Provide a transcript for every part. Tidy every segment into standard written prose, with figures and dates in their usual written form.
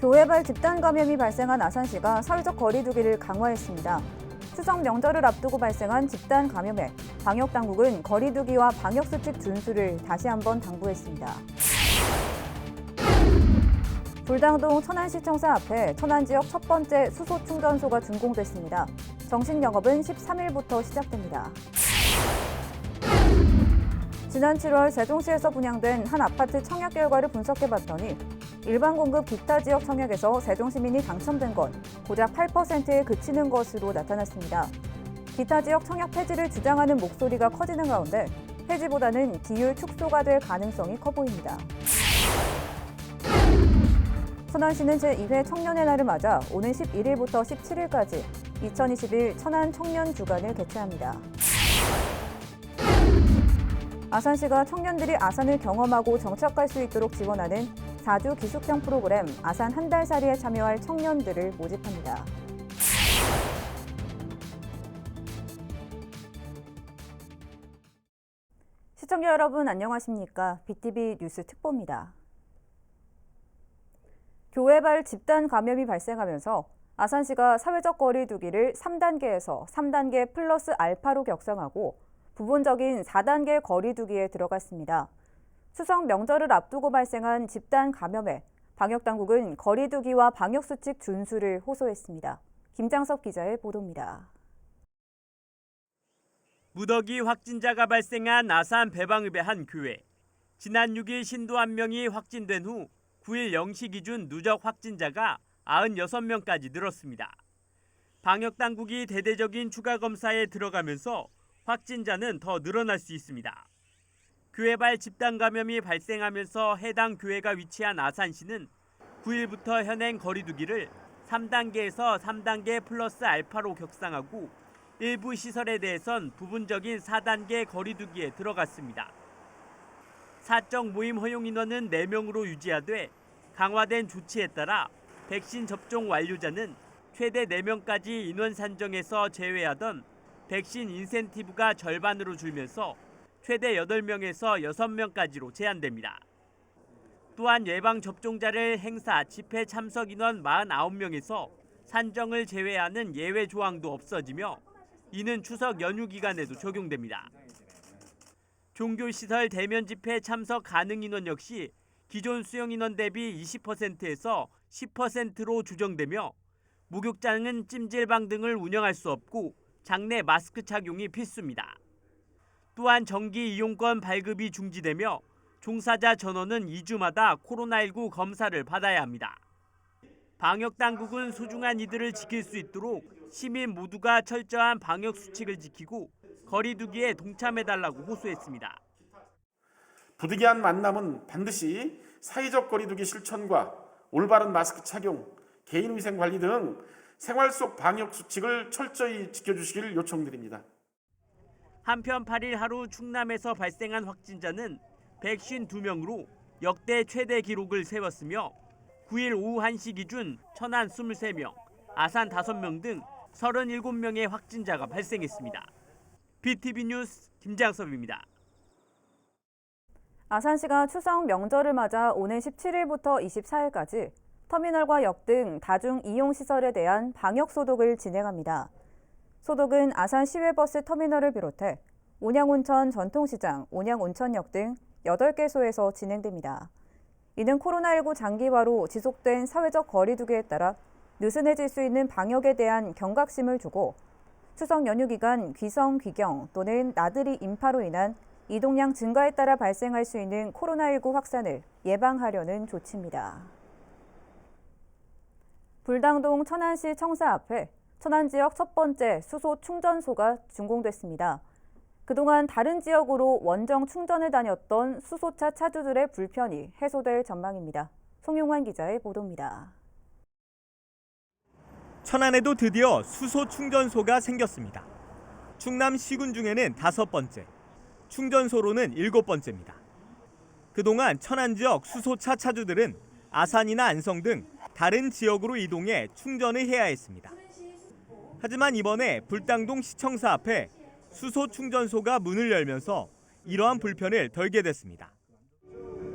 교회발 집단 감염이 발생한 아산시가 사회적 거리 두기를 강화했습니다. 추석 명절을 앞두고 발생한 집단 감염에 방역당국은 거리 두기와 방역수칙 준수를 다시 한번 당부했습니다. 불당동 천안시청사 앞에 천안 지역 첫 번째 수소 충전소가 준공됐습니다. 정식 영업은 13일부터 시작됩니다. 지난 7월 세종시에서 분양된 한 아파트 청약 결과를 분석해봤더니 일반 공급 기타 지역 청약에서 세종시민이 당첨된 건 고작 8%에 그치는 것으로 나타났습니다. 기타 지역 청약 폐지를 주장하는 목소리가 커지는 가운데 폐지보다는 기율 축소가 될 가능성이 커 보입니다. 천안시는 제2회 청년의 날을 맞아 오는 11일부터 17일까지 2021 천안 청년 주간을 개최합니다. 아산시가 청년들이 아산을 경험하고 정착할 수 있도록 지원하는 4주 기숙형 프로그램 아산 한 달살이에 참여할 청년들을 모집합니다. 시청자 여러분 안녕하십니까? BTV 뉴스 특보입니다. 교회발 집단 감염이 발생하면서 아산시가 사회적 거리 두기를 3단계에서 3단계 플러스 알파로 격상하고 부분적인 4단계 거리 두기에 들어갔습니다. 추석 명절을 앞두고 발생한 집단 감염에 방역당국은 거리 두기와 방역수칙 준수를 호소했습니다. 김장섭 기자의 보도입니다. 무더기 확진자가 발생한 아산 배방읍의 한 교회. 지난 6일 신도 1명이 확진된 후 9일 0시 기준 누적 확진자가 96명까지 늘었습니다. 방역당국이 대대적인 추가 검사에 들어가면서 확진자는 더 늘어날 수 있습니다. 교회발 집단 감염이 발생하면서 해당 교회가 위치한 아산시는 9일부터 현행 거리두기를 3단계에서 3단계 플러스 알파로 격상하고 일부 시설에 대해선 부분적인 4단계 거리두기에 들어갔습니다. 사적 모임 허용 인원은 4명으로 유지하되 강화된 조치에 따라 백신 접종 완료자는 최대 4명까지 인원 산정에서 제외하던 백신 인센티브가 절반으로 줄면서 최대 8명에서 6명까지로 제한됩니다. 또한 예방접종자를 행사, 집회 참석 인원 49명에서 산정을 제외하는 예외 조항도 없어지며 이는 추석 연휴 기간에도 적용됩니다. 종교시설 대면 집회 참석 가능 인원 역시 기존 수용 인원 대비 20%에서 10%로 조정되며 목욕장은 찜질방 등을 운영할 수 없고 장내 마스크 착용이 필수입니다. 또한 정기 이용권 발급이 중지되며 종사자 전원은 2주마다 코로나19 검사를 받아야 합니다. 방역당국은 소중한 이들을 지킬 수 있도록 시민 모두가 철저한 방역 수칙을 지키고 거리 두기에 동참해달라고 호소했습니다. 부득이한 만남은 반드시 사회적 거리 두기 실천과 올바른 마스크 착용, 개인위생 관리 등 생활 속 방역 수칙을 철저히 지켜주시길 요청드립니다. 한편 8일 하루 충남에서 발생한 확진자는 152명으로 역대 최대 기록을 세웠으며 9일 오후 1시 기준 천안 23명, 아산 5명 등 37명의 확진자가 발생했습니다. BTV 뉴스 김장섭입니다. 아산시가 추석 명절을 맞아 오는 17일부터 24일까지 터미널과 역 등 다중 이용시설에 대한 방역소독을 진행합니다. 소독은 아산 시외버스 터미널을 비롯해 온양온천 전통시장, 온양온천역 등 8개소에서 진행됩니다. 이는 코로나19 장기화로 지속된 사회적 거리 두기에 따라 느슨해질 수 있는 방역에 대한 경각심을 주고 추석 연휴 기간 귀성, 귀경 또는 나들이 인파로 인한 이동량 증가에 따라 발생할 수 있는 코로나19 확산을 예방하려는 조치입니다. 불당동 천안시 청사 앞에 천안 지역 첫 번째 수소 충전소가 준공됐습니다. 그동안 다른 지역으로 원정 충전을 다녔던 수소차 차주들의 불편이 해소될 전망입니다. 송용환 기자의 보도입니다. 천안에도 드디어 수소 충전소가 생겼습니다. 충남 시군 중에는 5번째, 충전소로는 7번째입니다. 그동안 천안 지역 수소차 차주들은 아산이나 안성 등 다른 지역으로 이동해 충전을 해야 했습니다. 하지만 이번에 불당동 시청사 앞에 수소 충전소가 문을 열면서 이러한 불편을 덜게 됐습니다.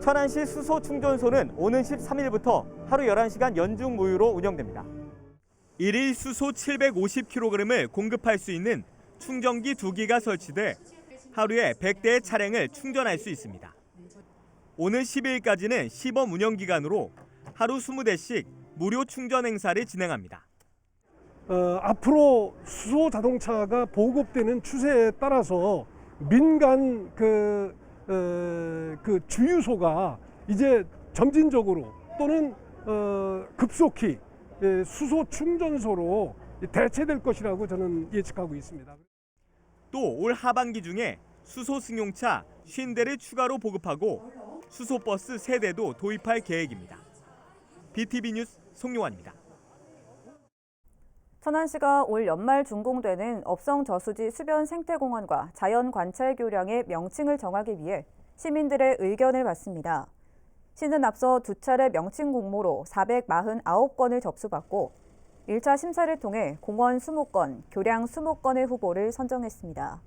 천안시 수소 충전소는 오는 13일부터 하루 11시간 연중 무휴로 운영됩니다. 1일 수소 750kg을 공급할 수 있는 충전기 2기가 설치돼 하루에 100대의 차량을 충전할 수 있습니다. 오는 12일까지는 시범 운영 기간으로 하루 20대씩 무료 충전 행사를 진행합니다. 앞으로 수소 자동차가 보급되는 추세에 따라서 민간 그 주유소가 이제 점진적으로 또는 급속히 수소 충전소로 대체될 것이라고 저는 예측하고 있습니다. 또 올 하반기 중에 수소 승용차 50대를 추가로 보급하고 수소버스 3대도 도입할 계획입니다. BTV 뉴스 송용환입니다. 천안시가 올 연말 준공되는 업성 저수지 수변 생태공원과 자연 관찰 교량의 명칭을 정하기 위해 시민들의 의견을 받습니다. 시는 앞서 2차례 명칭 공모로 449건을 접수받고 1차 심사를 통해 공원 20건, 교량 20건의 후보를 선정했습니다.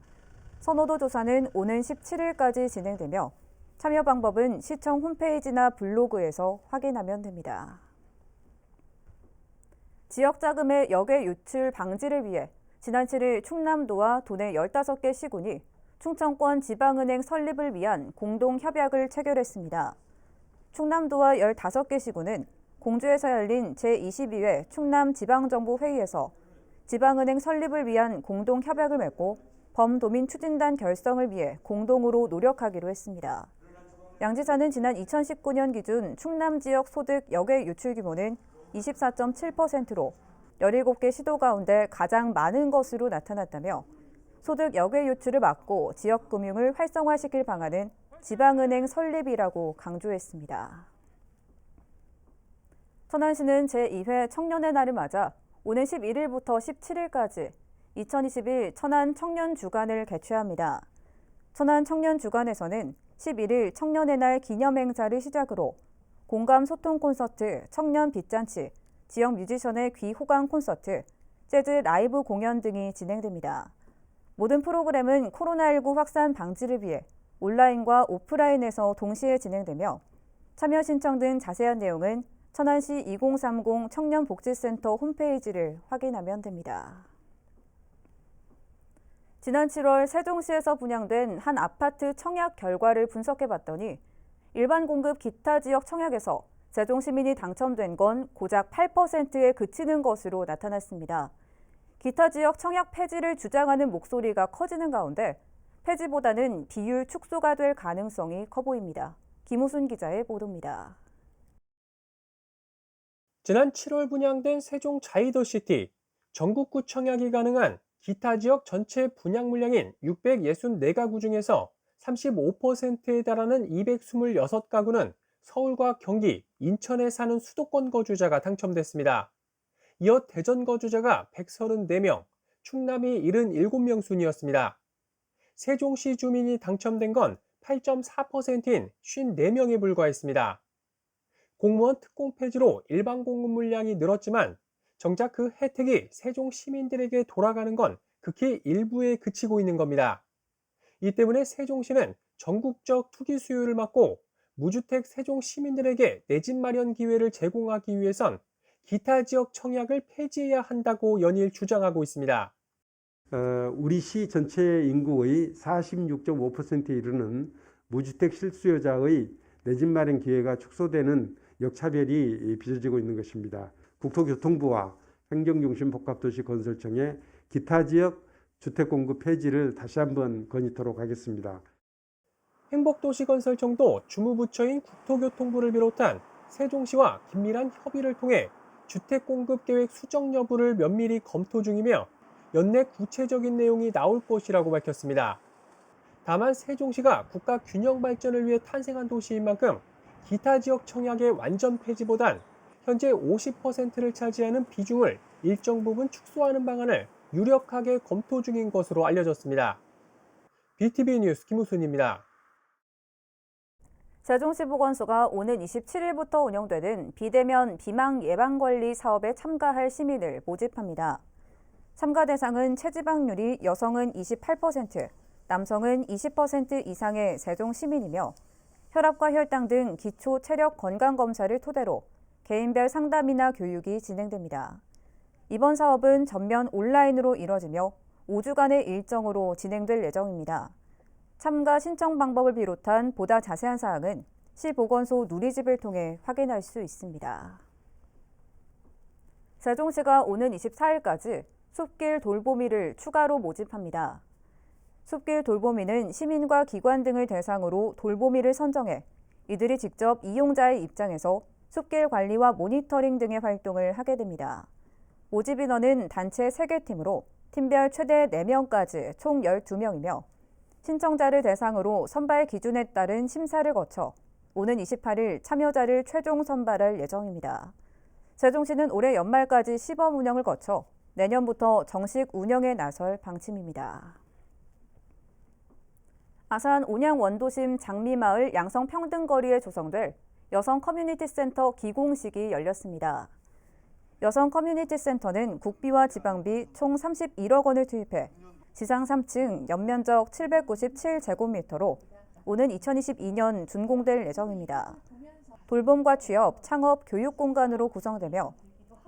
선호도 조사는 오는 17일까지 진행되며 참여 방법은 시청 홈페이지나 블로그에서 확인하면 됩니다. 지역 자금의 역외 유출 방지를 위해 지난 7일 충남도와 도내 15개 시군이 충청권 지방은행 설립을 위한 공동협약을 체결했습니다. 충남도와 15개 시군은 공주에서 열린 제22회 충남지방정부회의에서 지방은행 설립을 위한 공동협약을 맺고 범도민 추진단 결성을 위해 공동으로 노력하기로 했습니다. 양 지사는 지난 2019년 기준 충남 지역 소득 역외 유출 규모는 24.7%로 17개 시도 가운데 가장 많은 것으로 나타났다며 소득 역외 유출을 막고 지역 금융을 활성화시킬 방안은 지방은행 설립이라고 강조했습니다. 천안시는 제2회 청년의 날을 맞아 오는 11일부터 17일까지 2021 천안 청년 주간을 개최합니다. 천안 청년 주간에서는 11일 청년의 날 기념 행사를 시작으로 공감 소통 콘서트, 청년 빗잔치, 지역 뮤지션의 귀 호강 콘서트, 재즈 라이브 공연 등이 진행됩니다. 모든 프로그램은 코로나19 확산 방지를 위해 온라인과 오프라인에서 동시에 진행되며 참여 신청 등 자세한 내용은 천안시 2030 청년복지센터 홈페이지를 확인하면 됩니다. 지난 7월 세종시에서 분양된 한 아파트 청약 결과를 분석해봤더니 일반 공급 기타 지역 청약에서 세종 시민이 당첨된 건 고작 8%에 그치는 것으로 나타났습니다. 기타 지역 청약 폐지를 주장하는 목소리가 커지는 가운데 폐지보다는 비율 축소가 될 가능성이 커 보입니다. 김우순 기자의 보도입니다. 지난 7월 분양된 세종 자이더시티, 전국구 청약이 가능한 기타 지역 전체 분양 물량인 664가구 중에서 35%에 달하는 226가구는 서울과 경기, 인천에 사는 수도권 거주자가 당첨됐습니다. 이어 대전 거주자가 134명, 충남이 77명 순이었습니다. 세종시 주민이 당첨된 건 8.4%인 54명에 불과했습니다. 공무원 특공 폐지로 일반 공급 물량이 늘었지만 정작 그 혜택이 세종 시민들에게 돌아가는 건 극히 일부에 그치고 있는 겁니다. 이 때문에 세종시는 전국적 투기 수요를 막고 무주택 세종 시민들에게 내 집 마련 기회를 제공하기 위해선 기타 지역 청약을 폐지해야 한다고 연일 주장하고 있습니다. 우리 시 전체 인구의 46.5%에 이르는 무주택 실수요자의 내 집 마련 기회가 축소되는 역차별이 빚어지고 있는 것입니다. 국토교통부와 행정중심복합도시건설청의 기타 지역 주택 공급 폐지를 다시 한번 건의토록 하겠습니다. 행복도시건설청도 주무부처인 국토교통부를 비롯한 세종시와 긴밀한 협의를 통해 주택 공급 계획 수정 여부를 면밀히 검토 중이며 연내 구체적인 내용이 나올 것이라고 밝혔습니다. 다만 세종시가 국가 균형 발전을 위해 탄생한 도시인 만큼 기타 지역 청약의 완전 폐지보단 현재 50%를 차지하는 비중을 일정 부분 축소하는 방안을 유력하게 검토 중인 것으로 알려졌습니다. BTV 뉴스 김우순입니다. 세종시 보건소가 오는 27일부터 운영되는 비대면 비망 예방관리 사업에 참가할 시민을 모집합니다. 참가 대상은 체지방률이 여성은 28%, 남성은 20% 이상의 세종 시민이며 혈압과 혈당 등 기초 체력 건강 검사를 토대로 개인별 상담이나 교육이 진행됩니다. 이번 사업은 전면 온라인으로 이뤄지며 5주간의 일정으로 진행될 예정입니다. 참가 신청 방법을 비롯한 보다 자세한 사항은 시보건소 누리집을 통해 확인할 수 있습니다. 세종시가 오는 24일까지 숲길 돌보미를 추가로 모집합니다. 숲길 돌보미는 시민과 기관 등을 대상으로 돌보미를 선정해 이들이 직접 이용자의 입장에서 숲길 관리와 모니터링 등의 활동을 하게 됩니다. 모집 인원은 단체 3개 팀으로 팀별 최대 4명까지 총 12명이며 신청자를 대상으로 선발 기준에 따른 심사를 거쳐 오는 28일 참여자를 최종 선발할 예정입니다. 세종시는 올해 연말까지 시범 운영을 거쳐 내년부터 정식 운영에 나설 방침입니다. 아산 온양 원도심 장미마을 양성평등거리에 조성될 여성 커뮤니티 센터 기공식이 열렸습니다. 여성 커뮤니티 센터는 국비와 지방비 총 31억 원을 투입해 지상 3층 연면적 797제곱미터로 오는 2022년 준공될 예정입니다. 돌봄과 취업, 창업, 교육 공간으로 구성되며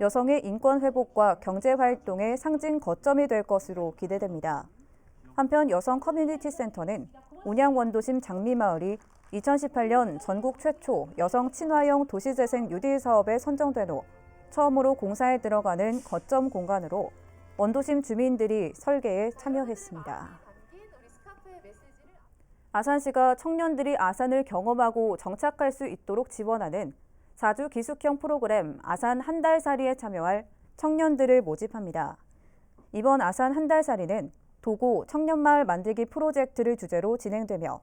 여성의 인권 회복과 경제 활동의 상징 거점이 될 것으로 기대됩니다. 한편 여성 커뮤니티 센터는 온양 원도심 장미마을이 2018년 전국 최초 여성 친화형 도시재생 뉴딜 사업에 선정된 후 처음으로 공사에 들어가는 거점 공간으로 원도심 주민들이 설계에 참여했습니다. 아산시가 청년들이 아산을 경험하고 정착할 수 있도록 지원하는 4주 기숙형 프로그램 아산 한 달살이에 참여할 청년들을 모집합니다. 이번 아산 한 달살이는 도고 청년마을 만들기 프로젝트를 주제로 진행되며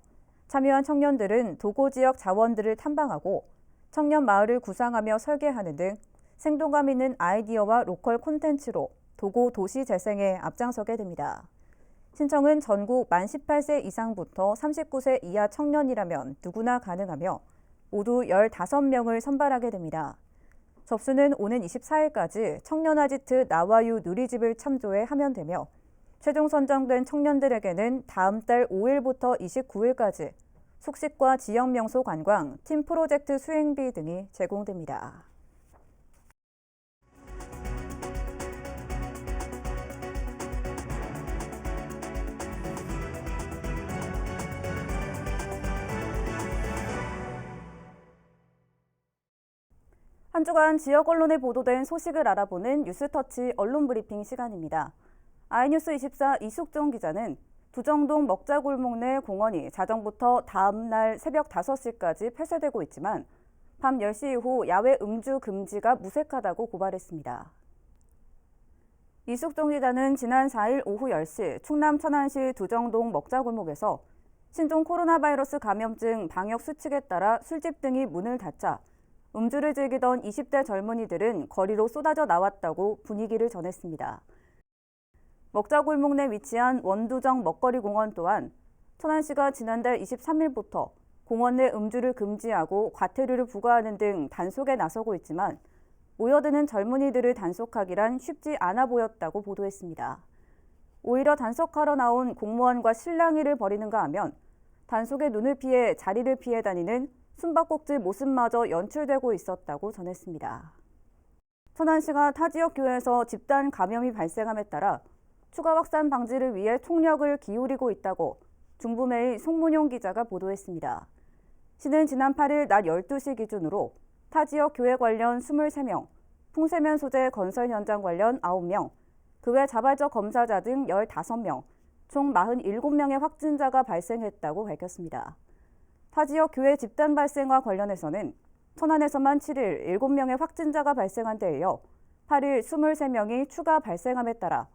참여한 청년들은 도고 지역 자원들을 탐방하고 청년 마을을 구상하며 설계하는 등 생동감 있는 아이디어와 로컬 콘텐츠로 도고 도시 재생에 앞장서게 됩니다. 신청은 전국 만 18세 이상부터 39세 이하 청년이라면 누구나 가능하며 모두 15명을 선발하게 됩니다. 접수는 오는 24일까지 청년아지트 나와유 누리집을 참조해 하면 되며 최종 선정된 청년들에게는 다음 달 5일부터 29일까지 숙식과 지역명소 관광, 팀 프로젝트 수행비 등이 제공됩니다. 한 주간 지역 언론에 보도된 소식을 알아보는 뉴스터치 언론브리핑 시간입니다. 아이뉴스 24 이숙종 기자는 두정동 먹자골목 내 공원이 자정부터 다음 날 새벽 5시까지 폐쇄되고 있지만 밤 10시 이후 야외 음주 금지가 무색하다고 고발했습니다. 이숙종 기자는 지난 4일 오후 10시 충남 천안시 두정동 먹자골목에서 신종 코로나 바이러스 감염증 방역 수칙에 따라 술집 등이 문을 닫자 음주를 즐기던 20대 젊은이들은 거리로 쏟아져 나왔다고 분위기를 전했습니다. 먹자골목 내 위치한 원두정 먹거리 공원 또한 천안시가 지난달 23일부터 공원 내 음주를 금지하고 과태료를 부과하는 등 단속에 나서고 있지만 모여드는 젊은이들을 단속하기란 쉽지 않아 보였다고 보도했습니다. 오히려 단속하러 나온 공무원과 실랑이를 벌이는가 하면 단속의 눈을 피해 자리를 피해 다니는 숨바꼭질 모습마저 연출되고 있었다고 전했습니다. 천안시가 타 지역 교회에서 집단 감염이 발생함에 따라 추가 확산 방지를 위해 총력을 기울이고 있다고 중부메일 송문용 기자가 보도했습니다. 시는 지난 8일 낮 12시 기준으로 타 지역 교회 관련 23명, 풍세면 소재 건설 현장 관련 9명, 그 외 자발적 검사자 등 15명, 총 47명의 확진자가 발생했다고 밝혔습니다. 타 지역 교회 집단 발생과 관련해서는 천안에서만 7일 7명의 확진자가 발생한 데 이어 8일 23명이 추가 발생함에 따라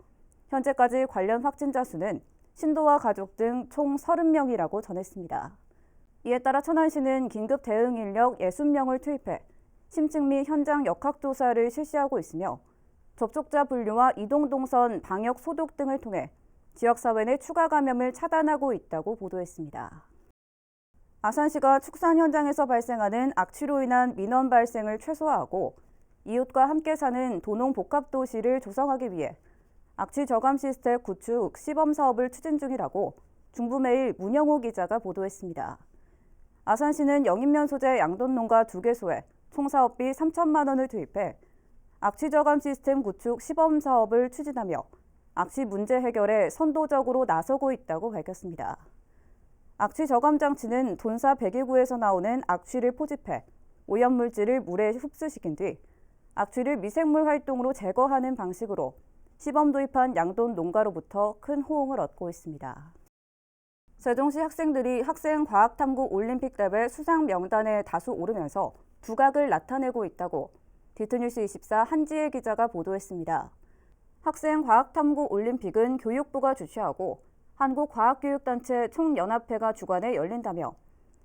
현재까지 관련 확진자 수는 신도와 가족 등 총 30명이라고 전했습니다. 이에 따라 천안시는 긴급 대응 인력 60명을 투입해 심층 및 현장 역학조사를 실시하고 있으며 접촉자 분류와 이동 동선 방역 소독 등을 통해 지역사회 내 추가 감염을 차단하고 있다고 보도했습니다. 아산시가 축산 현장에서 발생하는 악취로 인한 민원 발생을 최소화하고 이웃과 함께 사는 도농복합도시를 조성하기 위해 악취 저감 시스템 구축 시범 사업을 추진 중이라고 중부메일 문영호 기자가 보도했습니다. 아산시는 영인면 소재 양돈농가 2개소에 총 사업비 3천만 원을 투입해 악취 저감 시스템 구축 시범 사업을 추진하며 악취 문제 해결에 선도적으로 나서고 있다고 밝혔습니다. 악취 저감 장치는 돈사 배기구에서 나오는 악취를 포집해 오염물질을 물에 흡수시킨 뒤 악취를 미생물 활동으로 제거하는 방식으로 시범 도입한 양돈 농가로부터 큰 호응을 얻고 있습니다. 세종시 학생들이 학생 과학탐구 올림픽 대회 수상 명단에 다수 오르면서 두각을 나타내고 있다고 디트뉴스 24 한지혜 기자가 보도했습니다. 학생 과학탐구 올림픽은 교육부가 주최하고 한국과학교육단체 총연합회가 주관해 열린다며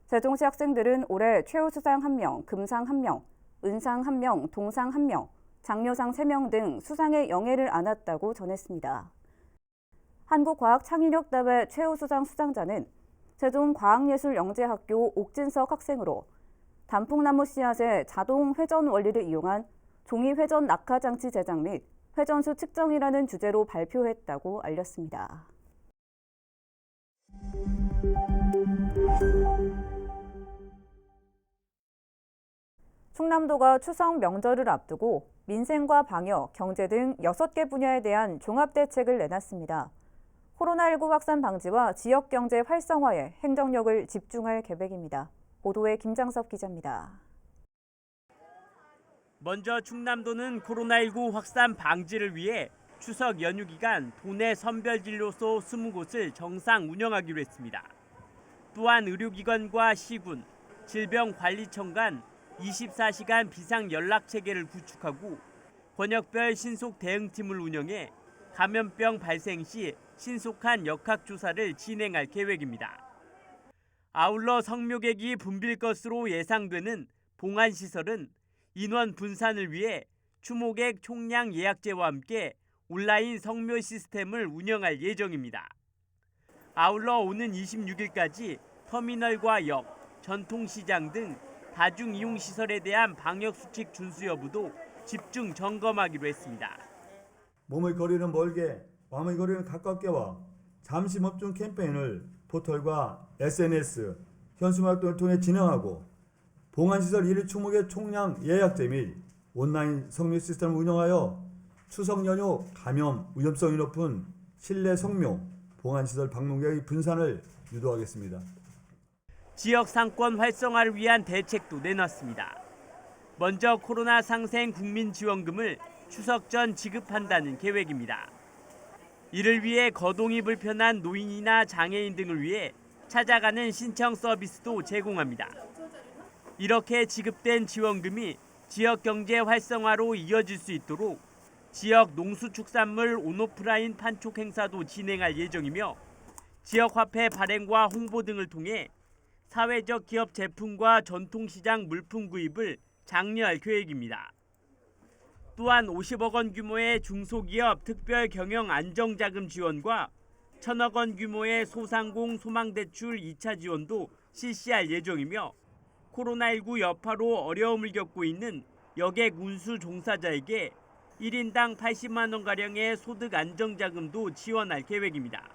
세종시 학생들은 올해 최우수상 1명, 금상 1명, 은상 1명, 동상 1명, 장려상 3명 등 수상의 영예를 안았다고 전했습니다. 한국과학창의력대회 최우수상 수상자는 세종과학예술영재학교 옥진석 학생으로 단풍나무 씨앗의 자동 회전 원리를 이용한 종이 회전 낙하장치 제작 및 회전수 측정이라는 주제로 발표했다고 알렸습니다. 충남도가 추석 명절을 앞두고 민생과 방역, 경제 등 6개 분야에 대한 종합대책을 내놨습니다. 코로나19 확산 방지와 지역경제 활성화에 행정력을 집중할 계획입니다. 보도에 김장섭 기자입니다. 먼저 충남도는 코로나19 확산 방지를 위해 추석 연휴 기간 도내 선별진료소 20곳을 정상 운영하기로 했습니다. 또한 의료기관과 시군, 질병관리청 간 24시간 비상연락체계를 구축하고 권역별 신속 대응팀을 운영해 감염병 발생 시 신속한 역학조사를 진행할 계획입니다. 아울러 성묘객이 붐빌 것으로 예상되는 봉안시설은 인원 분산을 위해 추모객 총량 예약제와 함께 온라인 성묘 시스템을 운영할 예정입니다. 아울러 오는 26일까지 터미널과 역, 전통시장 등 다중이용시설에 대한 방역수칙 준수 여부도 집중 점검하기로 했습니다. 몸의 거리는 멀게, 마음의 거리는 가깝게와 잠시멈춤 캠페인을 포털과 SNS, 현수막등을 통해 진행하고 봉안시설 1일 추모객 총량 예약제 및 온라인 성묘 시스템을 운영하여 추석 연휴 감염 위험성이 높은 실내 성묘, 봉안시설 방문객의 분산을 유도하겠습니다. 지역 상권 활성화를 위한 대책도 내놨습니다. 먼저 코로나 상생 국민지원금을 추석 전 지급한다는 계획입니다. 이를 위해 거동이 불편한 노인이나 장애인 등을 위해 찾아가는 신청 서비스도 제공합니다. 이렇게 지급된 지원금이 지역 경제 활성화로 이어질 수 있도록 지역 농수축산물 온오프라인 판촉 행사도 진행할 예정이며 지역 화폐 발행과 홍보 등을 통해 사회적 기업 제품과 전통시장 물품 구입을 장려할 계획입니다. 또한 50억 원 규모의 중소기업 특별 경영 안정자금 지원과 1,000억 원 규모의 소상공 소망대출 2차 지원도 실시할 예정이며 코로나19 여파로 어려움을 겪고 있는 여객 운수 종사자에게 1인당 80만 원가량의 소득 안정자금도 지원할 계획입니다.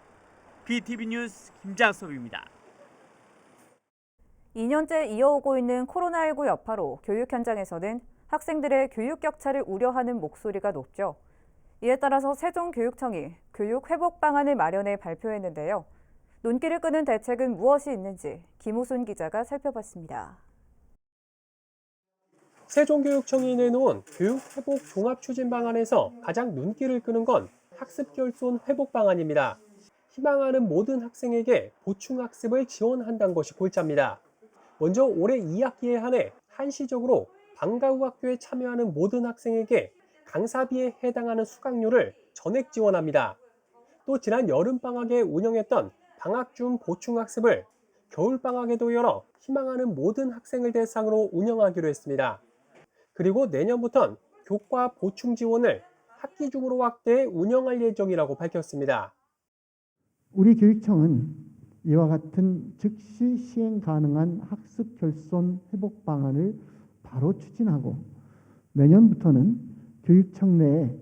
BTV 뉴스 김장섭입니다. 2년째 이어오고 있는 코로나19 여파로 교육 현장에서는 학생들의 교육 격차를 우려하는 목소리가 높죠. 이에 따라서 세종교육청이 교육 회복 방안을 마련해 발표했는데요. 눈길을 끄는 대책은 무엇이 있는지 김우순 기자가 살펴봤습니다. 세종교육청이 내놓은 교육 회복 종합 추진 방안에서 가장 눈길을 끄는 건 학습 결손 회복 방안입니다. 희망하는 모든 학생에게 보충 학습을 지원한다는 것이 골자입니다. 먼저 올해 2학기에 한해 한시적으로 방과 후 학교에 참여하는 모든 학생에게 강사비에 해당하는 수강료를 전액 지원합니다. 또 지난 여름방학에 운영했던 방학중 보충학습을 겨울방학에도 열어 희망하는 모든 학생을 대상으로 운영하기로 했습니다. 그리고 내년부터는 교과 보충 지원을 학기 중으로 확대해 운영할 예정이라고 밝혔습니다. 우리 교육청은 이와 같은 즉시 시행 가능한 학습 결손 회복 방안을 바로 추진하고 내년부터는 교육청 내에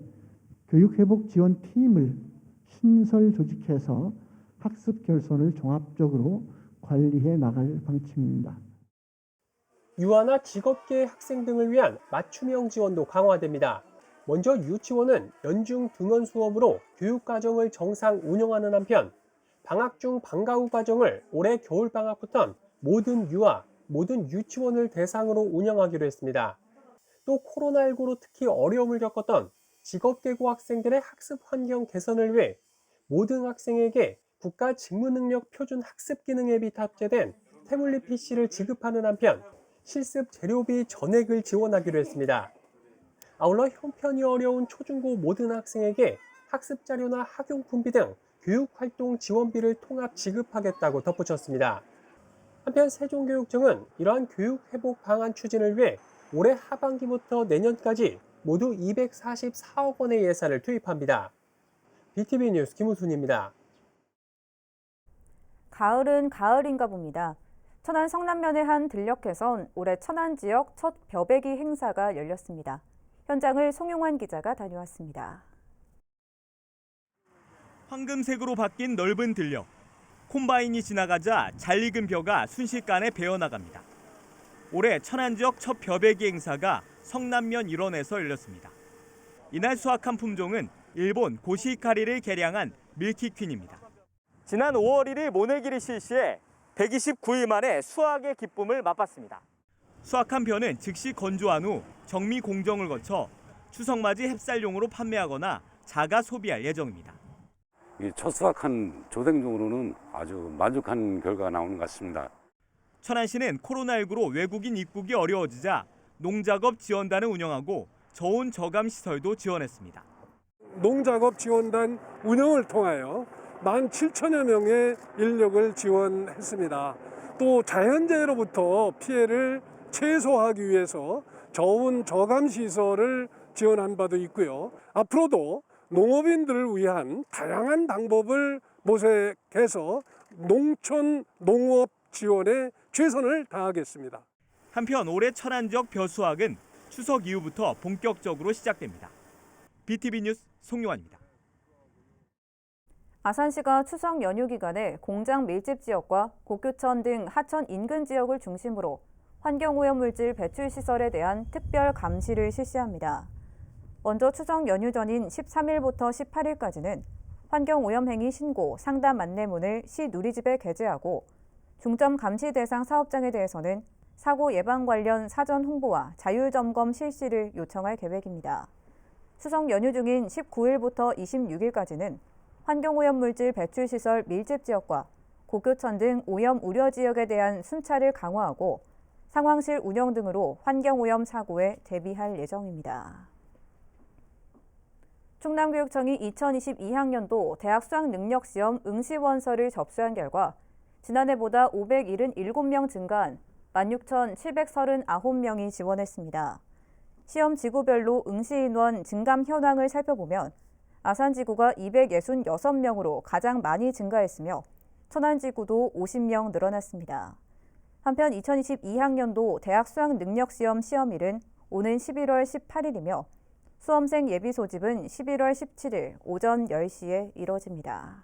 교육회복 지원팀을 신설 조직해서 학습 결손을 종합적으로 관리해 나갈 방침입니다. 유아나 직업계 학생 등을 위한 맞춤형 지원도 강화됩니다. 먼저 유치원은 연중 등원 수업으로 교육과정을 정상 운영하는 한편 방학 중 방과 후 과정을 올해 겨울방학부터 모든 유아, 모든 유치원을 대상으로 운영하기로 했습니다. 또 코로나19로 특히 어려움을 겪었던 직업계고 학생들의 학습 환경 개선을 위해 모든 학생에게 국가 직무능력 표준 학습 기능 앱이 탑재된 태블릿 PC를 지급하는 한편 실습 재료비 전액을 지원하기로 했습니다. 아울러 형편이 어려운 초중고 모든 학생에게 학습 자료나 학용품비 등 교육활동 지원비를 통합 지급하겠다고 덧붙였습니다. 한편 세종교육청은 이러한 교육 회복 방안 추진을 위해 올해 하반기부터 내년까지 모두 244억 원의 예산을 투입합니다. BTV 뉴스 김우순입니다. 가을은 가을인가 봅니다. 천안 성남면의 한 들녘에선 올해 천안 지역 첫 벼베기 행사가 열렸습니다. 현장을 송용환 기자가 다녀왔습니다. 황금색으로 바뀐 넓은 들녘. 콤바인이 지나가자 잘 익은 벼가 순식간에 베어나갑니다. 올해 천안 지역 첫 벼베기 행사가 성남면 일원에서 열렸습니다. 이날 수확한 품종은 일본 고시카리를 개량한 밀키퀸입니다. 지난 5월 1일 모내기를 실시해 129일 만에 수확의 기쁨을 맛봤습니다. 수확한 벼는 즉시 건조한 후 정미 공정을 거쳐 추석맞이 햅쌀용으로 판매하거나 자가 소비할 예정입니다. 첫 수확한 조생종으로는 아주 만족한 결과가 나오는 것 같습니다. 천안시는 코로나19로 외국인 입국이 어려워지자 농작업 지원단을 운영하고 저온 저감 시설도 지원했습니다. 농작업 지원단 운영을 통하여 17,000여 명의 인력을 지원했습니다. 또 자연재해로부터 피해를 최소화하기 위해서 저온 저감 시설을 지원한 바도 있고요. 앞으로도 농업인들을 위한 다양한 방법을 모색해서 농촌 농업 지원에 최선을 다하겠습니다. 한편 올해 천안 지역 벼 수확은 추석 이후부터 본격적으로 시작됩니다. BTV 뉴스 송용환입니다. 아산시가 추석 연휴 기간에 공장 밀집 지역과 곡교천 등 하천 인근 지역을 중심으로 환경오염물질 배출 시설에 대한 특별 감시를 실시합니다. 먼저 추석 연휴 전인 13일부터 18일까지는 환경오염행위 신고 상담 안내문을 시 누리집에 게재하고 중점 감시 대상 사업장에 대해서는 사고 예방 관련 사전 홍보와 자율점검 실시를 요청할 계획입니다. 추석 연휴 중인 19일부터 26일까지는 환경오염물질 배출시설 밀집지역과 고교천 등 오염 우려 지역에 대한 순찰을 강화하고 상황실 운영 등으로 환경오염 사고에 대비할 예정입니다. 충남교육청이 2022학년도 대학 수학능력시험 응시원서를 접수한 결과 지난해보다 577명 증가한 16,739명이 지원했습니다. 시험 지구별로 응시 인원 증감 현황을 살펴보면 아산지구가 266명으로 가장 많이 증가했으며 천안지구도 50명 늘어났습니다. 한편 2022학년도 대학 수학능력시험 시험일은 오는 11월 18일이며 수험생 예비 소집은 11월 17일 오전 10시에 이뤄집니다.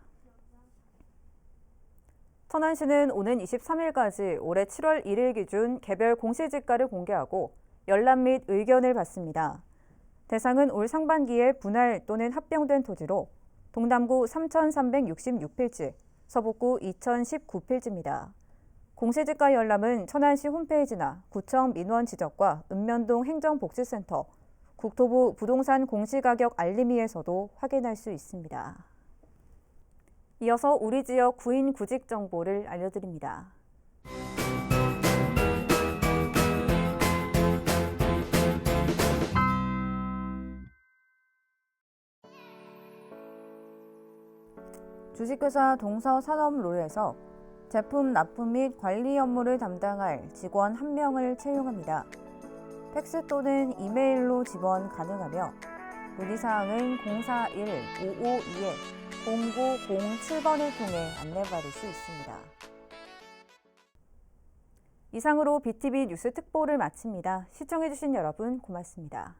천안시는 오는 23일까지 올해 7월 1일 기준 개별 공시지가를 공개하고 열람 및 의견을 받습니다. 대상은 올 상반기에 분할 또는 합병된 토지로 동남구 3,366필지, 서북구 2,019필지입니다. 공시지가 열람은 천안시 홈페이지나 구청 민원 지적과 읍면동 행정복지센터, 국토부 부동산 공시가격 알림이에서도 확인할 수 있습니다. 이어서 우리 지역 구인 구직 정보를 알려드립니다. 주식회사 동서산업롤에서 제품 납품 및 관리 업무를 담당할 직원 1명을 채용합니다. 팩스 또는 이메일로 지원 가능하며 문의사항은 041-552-0907번을 통해 안내받을 수 있습니다. 이상으로 BTV 뉴스 특보를 마칩니다. 시청해주신 여러분 고맙습니다.